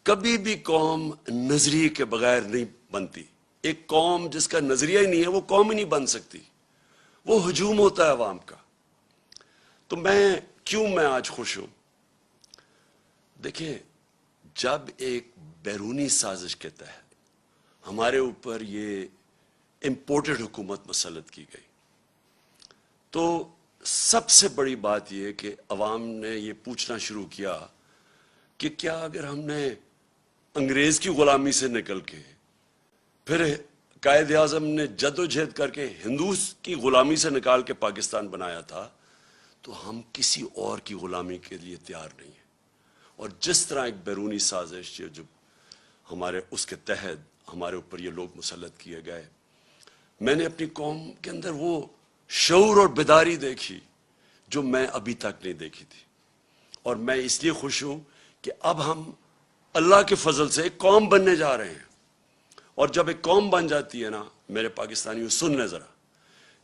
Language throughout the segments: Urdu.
کبھی بھی قوم نظریے کے بغیر نہیں بنتی. ایک قوم جس کا نظریہ ہی نہیں ہے وہ قوم ہی نہیں بن سکتی. وہ ہجوم ہوتا ہے عوام کا. تو میں آج خوش ہوں. دیکھیں، جب ایک بیرونی سازش کے تحت ہمارے اوپر یہ امپورٹڈ حکومت مسلط کی گئی تو سب سے بڑی بات یہ کہ عوام نے یہ پوچھنا شروع کیا کہ کیا اگر ہم نے انگریز کی غلامی سے نکل کے پھر قائد اعظم نے جد و جہد کر کے ہندوز کی غلامی سے نکال کے پاکستان بنایا تھا تو ہم کسی اور کی غلامی کے لیے تیار نہیں ہیں. اور جس طرح ایک بیرونی سازش جو ہمارے اس کے تحت ہمارے اوپر یہ لوگ مسلط کیے گئے، میں نے اپنی قوم کے اندر وہ شعور اور بیداری دیکھی جو میں ابھی تک نہیں دیکھی تھی. اور میں اس لیے خوش ہوں کہ اب ہم اللہ کے فضل سے ایک قوم بننے جا رہے ہیں. اور جب ایک قوم بن جاتی ہے نا، میرے پاکستانیوں سن لیں ذرا،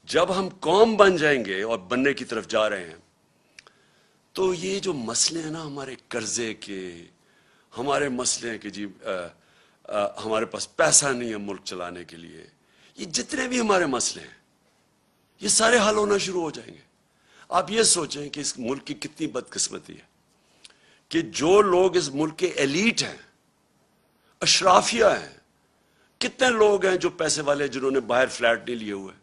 جب ہم قوم بن جائیں گے اور بننے کی طرف جا رہے ہیں تو یہ جو مسئلے ہیں نا ہمارے قرضے کے، ہمارے مسئلے ہیں کہ جی ہمارے پاس پیسہ نہیں ہے ملک چلانے کے لیے، یہ جتنے بھی ہمارے مسئلے ہیں یہ سارے حل ہونا شروع ہو جائیں گے. آپ یہ سوچیں کہ اس ملک کی کتنی بدقسمتی ہے کہ جو لوگ اس ملک کے ایلیٹ ہیں، اشرافیہ ہیں، کتنے لوگ ہیں جو پیسے والے جنہوں نے باہر فلیٹ نہیں لیے ہوئے،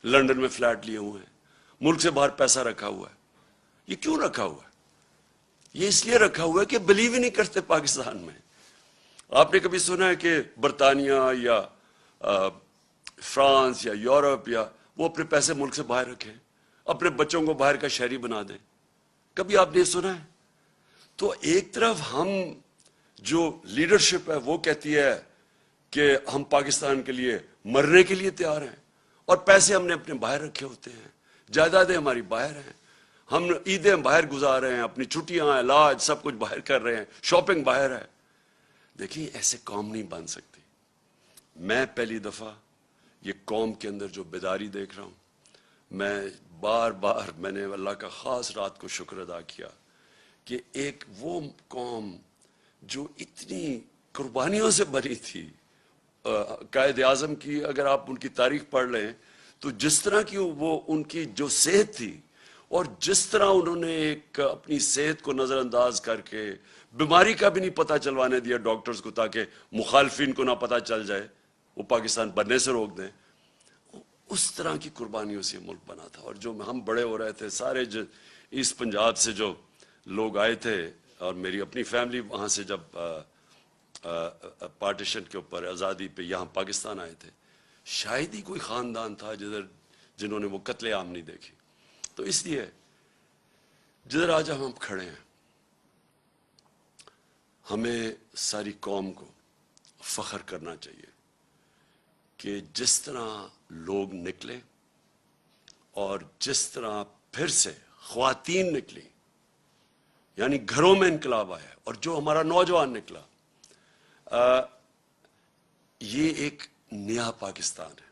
لندن میں فلیٹ لیے ہوئے ہیں، ملک سے باہر پیسہ رکھا ہوا ہے. یہ کیوں رکھا ہوا ہے؟ یہ اس لیے رکھا ہوا ہے کہ بلیو ہی نہیں کرتے پاکستان میں. آپ نے کبھی سنا ہے کہ برطانیہ یا فرانس یا یورپ یا وہ اپنے پیسے ملک سے باہر رکھیں، اپنے بچوں کو باہر کا شہری بنا دیں؟ کبھی آپ نے سنا ہے؟ تو ایک طرف ہم جو لیڈرشپ ہے وہ کہتی ہے کہ ہم پاکستان کے لیے مرنے کے لیے تیار ہیں، اور پیسے ہم نے اپنے باہر رکھے ہوتے ہیں، جائیدادیں ہماری باہر ہیں، ہم عیدیں باہر گزار رہے ہیں، اپنی چھٹیاں، علاج، سب کچھ باہر کر رہے ہیں، شاپنگ باہر ہے. دیکھیں، ایسے قوم نہیں بن سکتی. میں پہلی دفعہ یہ قوم کے اندر جو بیداری دیکھ رہا ہوں، میں بار میں نے اللہ کا خاص رات کو شکر ادا کیا کہ ایک وہ قوم جو اتنی قربانیوں سے بنی تھی. قائد اعظم کی اگر آپ ان کی تاریخ پڑھ لیں تو جس طرح کی وہ ان کی جو صحت تھی اور جس طرح انہوں نے ایک اپنی صحت کو نظر انداز کر کے بیماری کا بھی نہیں پتہ چلوانے دیا ڈاکٹرز کو تاکہ مخالفین کو نہ پتہ چل جائے، وہ پاکستان بننے سے روک دیں. اس طرح کی قربانیوں سے ملک بنا تھا. اور جو ہم بڑے ہو رہے تھے، سارے ایسٹ پنجاب سے جو لوگ آئے تھے، اور میری اپنی فیملی وہاں سے جب پارٹیشن کے اوپر آزادی پہ یہاں پاکستان آئے تھے، شاید ہی کوئی خاندان تھا جنہوں نے وہ قتل عام نہیں دیکھی. تو اس لیے جدھر آج ہم کھڑے ہیں، ہمیں ساری قوم کو فخر کرنا چاہیے کہ جس طرح لوگ نکلے اور جس طرح پھر سے خواتین نکلی، یعنی گھروں میں انقلاب آیا، اور جو ہمارا نوجوان نکلا، یہ ایک نیا پاکستان ہے.